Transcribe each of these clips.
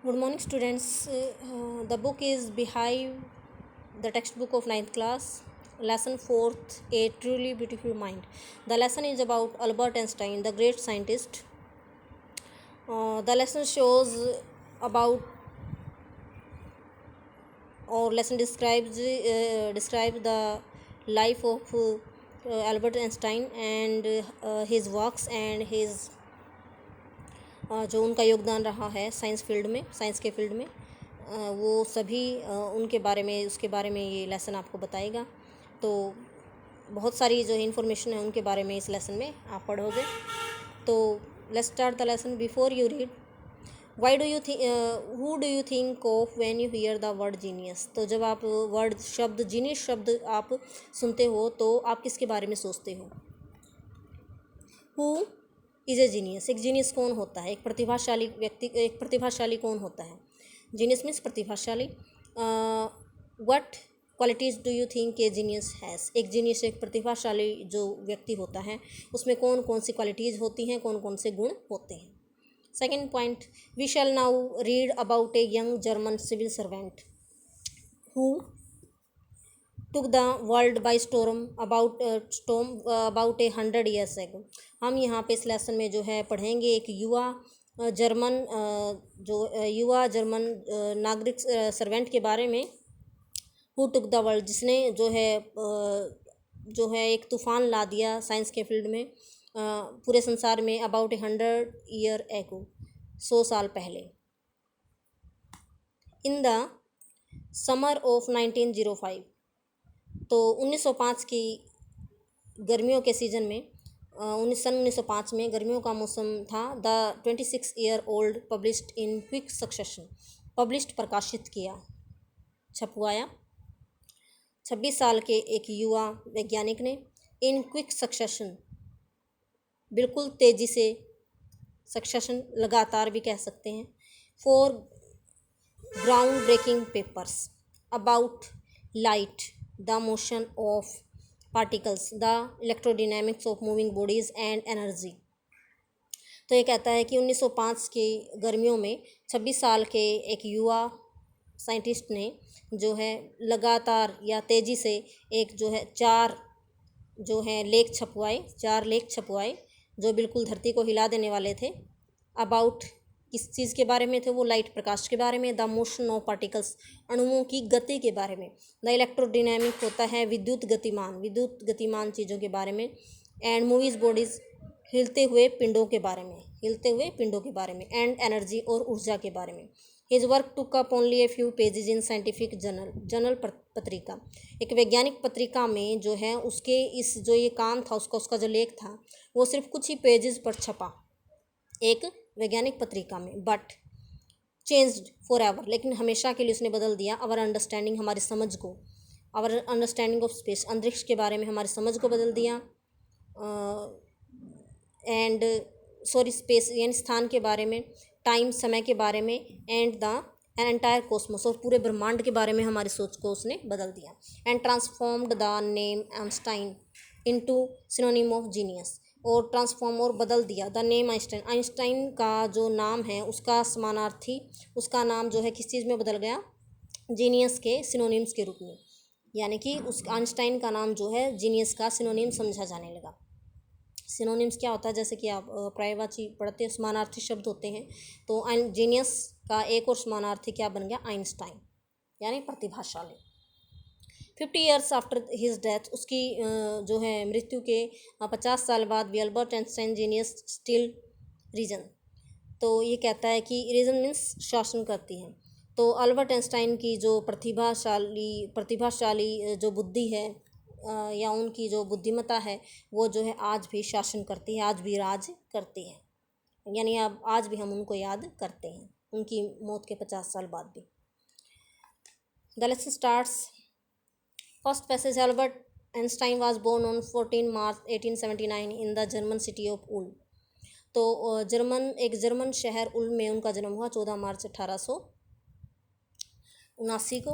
Good morning, students. The book is behind the textbook of ninth class, lesson 4th, A Truly Beautiful Mind. The lesson is about Albert Einstein, the great scientist. The lesson shows about, or lesson describes the life of Albert Einstein and his works and his जो उनका योगदान रहा है science के field में वो सभी उनके बारे में उसके बारे में ये लेसन आपको बताएगा। तो बहुत सारी जो इन्फॉर्मेशन है उनके बारे में इस लेसन में आप पढ़ोगे। तो let's start the lesson. Before you read, why do you who do you think of when you here the word genius. तो जब आप वर्ड शब्द जीनियस शब्द आप सुनते हो तो आप किसके बारे में सोचते हो? Who is a genius. एक जीनियस कौन होता है? एक प्रतिभाशाली व्यक्ति, एक प्रतिभाशाली कौन होता है? जीनियस मीन्स प्रतिभाशाली। What qualities do you think A genius has. एक जीनियस, एक प्रतिभाशाली जो व्यक्ति होता है उसमें कौन कौन सी क्वालिटीज़ होती हैं, कौन कौन से गुण होते हैं। Second point, we shall now read about a young German civil servant who took the world by storm about 100 years ago। हम यहाँ पे इस लेसन में जो है पढ़ेंगे एक युवा जर्मन नागरिक सर्वेंट के बारे में। हु टुक द वर्ल्ड, जिसने जो है एक तूफ़ान ला दिया साइंस के फील्ड में पूरे संसार में। अबाउट 100 ईयर एगो, 100 साल पहले। इन द समर ऑफ 1905, तो 1905 की गर्मियों के सीज़न में 1905 में गर्मियों का मौसम था। The 26 year old published in quick succession, published प्रकाशित किया, छपवाया। 26 साल के एक युवा वैज्ञानिक ने इन क्विक सक्सेशन, बिल्कुल तेज़ी से, सक्सेशन लगातार भी कह सकते हैं, for ground breaking papers about light, the motion of particles, the electrodynamics of moving bodies and energy। तो ये कहता है कि 1905 की गर्मियों में 26 साल के एक युवा साइंटिस्ट ने जो है लगातार या तेज़ी से एक जो है चार लेख छपवाए जो बिल्कुल धरती को हिला देने वाले थे। अबाउट, किस चीज़ के बारे में थे वो? लाइट, प्रकाश के बारे में। द मोशन ऑफ पार्टिकल्स, अणुओं की गति के बारे में। द इलेक्ट्रोडायनामिक होता है विद्युत गतिमान चीज़ों के बारे में। एंड मूवीज बॉडीज, हिलते हुए पिंडों के बारे में। एंड एनर्जी, और ऊर्जा के बारे में। His work took up only a few pages in scientific journal पत्रिका, एक वैज्ञानिक पत्रिका में जो है उसके इस जो ये काम था उसका जो लेख था वो सिर्फ कुछ ही पेजेस पर छपा एक वैज्ञानिक पत्रिका में। बट चेंज्ड फॉर एवर, लेकिन हमेशा के लिए उसने बदल दिया आवर अंडरस्टैंडिंग, हमारी समझ को। आवर अंडरस्टैंडिंग ऑफ स्पेस, अंतरिक्ष के बारे में हमारी समझ को बदल दिया। एंड स्पेस यानी स्थान के बारे में, टाइम समय के बारे में, एंड द एंटायर कॉस्मोस, और पूरे ब्रह्मांड के बारे में हमारी सोच को उसने बदल दिया। And transformed the name Einstein into synonym of genius, और ट्रांसफॉर्म और बदल दिया द नेम आइंस्टाइन का जो नाम है उसका समानार्थी, उसका नाम जो है किस चीज़ में बदल गया? जीनियस के सिनोनिम्स के रूप में। यानी कि उस आइंस्टाइन का नाम जो है जीनियस का सिनोनिम समझा जाने लगा। सिनोनिम्स क्या होता है? जैसे कि आप पर्यायवाची पढ़ते हैं, समानार्थी शब्द होते हैं, तो जीनियस का एक और समानार्थी क्या बन गया? आइंस्टाइन, यानी प्रतिभाशाली। 50 ईयर्स आफ्टर हिज डेथ, उसकी जो है मृत्यु के 50 साल बाद भी Albert Einstein genius still reason. तो ये कहता है कि रीजन मीन्स शासन करती है। तो अल्बर्ट आइंस्टाइन की जो प्रतिभाशाली जो बुद्धि है या उनकी जो बुद्धिमत्ता है वो जो है आज भी शासन करती है, आज भी राज करती है। यानी अब आज भी हम उनको याद करते हैं उनकी मौत के 50 साल बाद भी। The lesson starts. First passage, Albert Einstein was born on 14 March 1879 in the German city of Ulm. तो एक जर्मन शहर उल में उनका जन्म हुआ 14 मार्च 1879 को।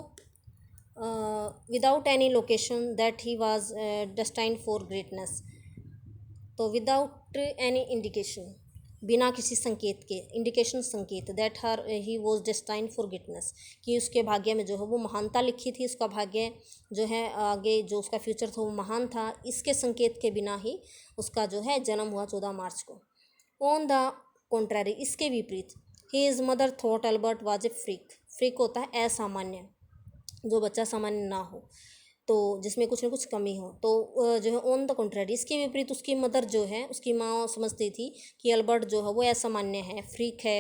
Without any location that he was destined for greatness. तो विदाउट एनी इंडिकेशन, बिना किसी संकेत के, इंडिकेशन संकेत, that her he was destined for greatness, कि उसके भाग्य में जो है वो महानता लिखी थी, उसका भाग्य जो है आगे जो उसका फ्यूचर था वो महान था, इसके संकेत के बिना ही उसका जो है जन्म हुआ 14 मार्च को। ऑन द कॉन्ट्ररी, इसके विपरीत, his mother thought Albert was a freak. Freak होता है असामान्य, जो बच्चा सामान्य ना हो, तो जिसमें कुछ ना कुछ कमी हो, तो जो है ऑन द कॉन्ट्ररी, इसके विपरीत उसकी मदर जो है, उसकी माँ समझती थी कि अल्बर्ट जो है वो असामान्य है, फ्रीक है,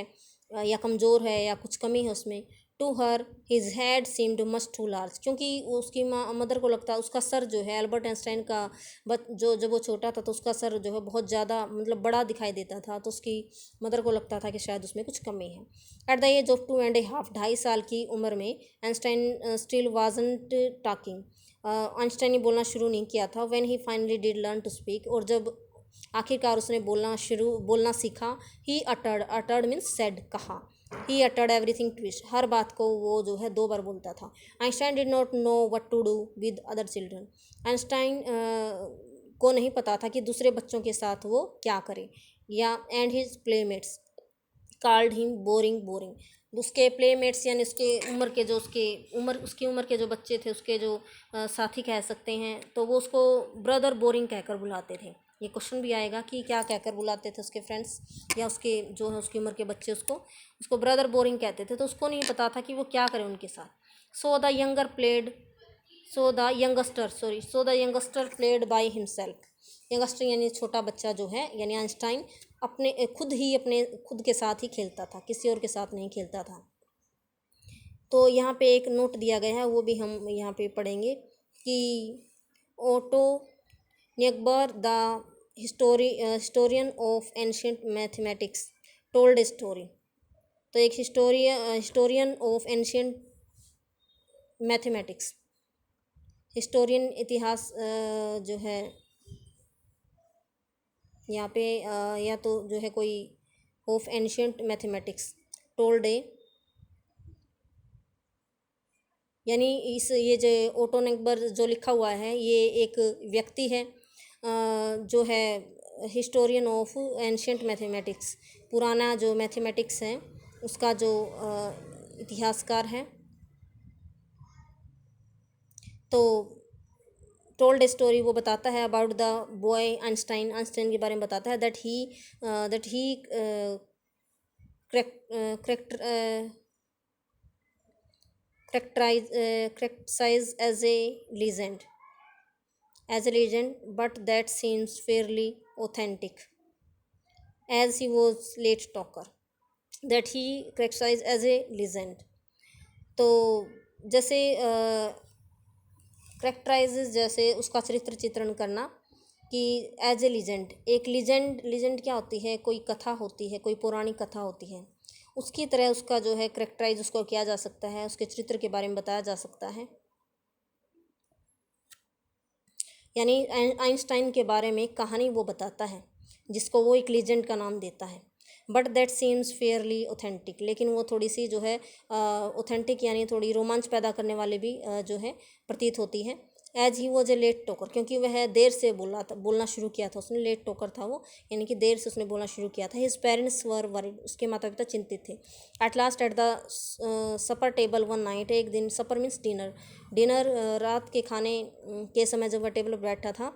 या कमज़ोर है, या कुछ कमी है उसमें। To her his head seemed much too large, क्योंकि उसकी माँ मदर को लगता है उसका सर जो है अल्बर्ट आइंस्टाइन का, जो जब वो छोटा था तो उसका सर जो है बहुत ज़्यादा मतलब बड़ा दिखाई देता था, तो उसकी मदर को लगता था कि शायद उसमें कुछ कमी है। एट द एज ऑफ 2.5, 2.5 साल की उम्र में Einstein still wasn't talking, Einstein ने बोलना शुरू नहीं किया था। When he finally did learn to speak, और जब आखिरकार उसने बोलना सीखा, ही अटर्ड मीन्स सेड, कहा, ही अटर्ड एवरीथिंग ट्विस्ट, हर बात को वो जो है 2 बार बोलता था। Einstein did not know what to do with other children, Einstein को नहीं पता था कि दूसरे बच्चों के साथ वो क्या करे, या and his playmates called him boring. उसके प्लेमेट्स यानी उसकी उम्र के जो बच्चे थे, उसके जो साथी कह सकते हैं, तो वो उसको ब्रदर बोरिंग कहकर बुलाते थे। ये क्वेश्चन भी आएगा कि क्या कहकर बुलाते थे उसके फ्रेंड्स या उसके जो है उसकी उम्र के बच्चे उसको ब्रदर बोरिंग कहते थे, तो उसको नहीं पता था कि वो क्या करे उनके साथ। So the youngster played by himself, youngster यानी छोटा बच्चा जो है, यानी आइंस्टाइन अपने खुद के साथ ही खेलता था, किसी और के साथ नहीं खेलता था। तो यहाँ पे एक नोट दिया गया है, वो भी हम यहाँ पे पढ़ेंगे कि Otto Neugebauer the historian of ancient mathematics told a story. तो एक historian of ancient mathematics, historian इतिहास जो है यहाँ पे या तो जो है कोई ऑफ एंशियंट मैथमेटिक्स टोल्ड ए, यानी ये जो ओटो नेगबर जो लिखा हुआ है ये एक व्यक्ति है जो है हिस्टोरियन ऑफ एंशियंट मैथमेटिक्स, पुराना जो मैथमेटिक्स है उसका जो इतिहासकार है। तो टोल्ड स्टोरी वो बताता है अबाउट द बॉय आइंस्टाइन के बारे में बताता है, that he characterized as a legend, but that seems fairly authentic, as he was late talker, that he characterized as a legend। तो जैसे करेक्टराइज जैसे उसका चरित्र चित्रण करना, कि एज ए लीजेंड, एक लीजेंड क्या होती है, कोई कथा होती है, कोई पौराणिक कथा होती है, उसकी तरह उसका जो है करेक्टराइज उसको किया जा सकता है, उसके चरित्र के बारे में बताया जा सकता है। यानी आइंस्टाइन के बारे में कहानी वो बताता है जिसको वो एक लीजेंड का नाम देता है, but that seems Fairlie authentic, लेकिन वो थोड़ी सी जो है ऑथेंटिक यानी थोड़ी रोमांच पैदा करने वाले भी जो है प्रतीत होती है। As he was a late talker, क्योंकि वह देर से बोलना शुरू किया था उसने, लेट टॉकर था वो, यानी कि देर से उसने बोलना शुरू किया था। हिज पेरेंट्स वर वरीड, उसके माता पिता चिंतित थे। At last at the supper table one night, एक दिन, सपर मीन्स डिनर रात के खाने के समय जब वह टेबल पर बैठा था,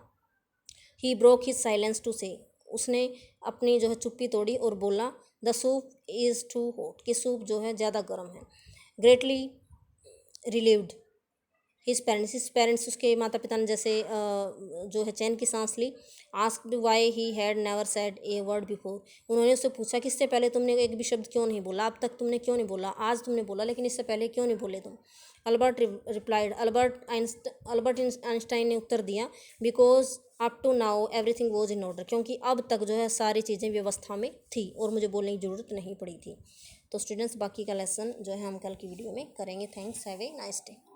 he broke his silence to say, उसने अपनी जो है चुप्पी तोड़ी और बोला, the soup is too hot, कि सूप जो है ज़्यादा गर्म है। ग्रेटली रिलीव्ड हिज पेरेंट्स उसके माता पिता ने जैसे जो है चैन की सांस ली। Asked why he had never said a word before, उन्होंने उससे पूछा कि इससे पहले तुमने एक भी शब्द क्यों नहीं बोला, अब तक तुमने क्यों नहीं बोला, आज तुमने बोला लेकिन इससे पहले क्यों नहीं बोले तुम। अल्बर्ट आइंस्टाइन ने उत्तर दिया, because up to now everything was in order, क्योंकि अब तक जो है सारी चीज़ें व्यवस्था में थी और मुझे बोलने की ज़रूरत नहीं पड़ी थी। तो स्टूडेंट्स बाकी का लेसन जो है हम कल की वीडियो में करेंगे। Thanks, have a nice day.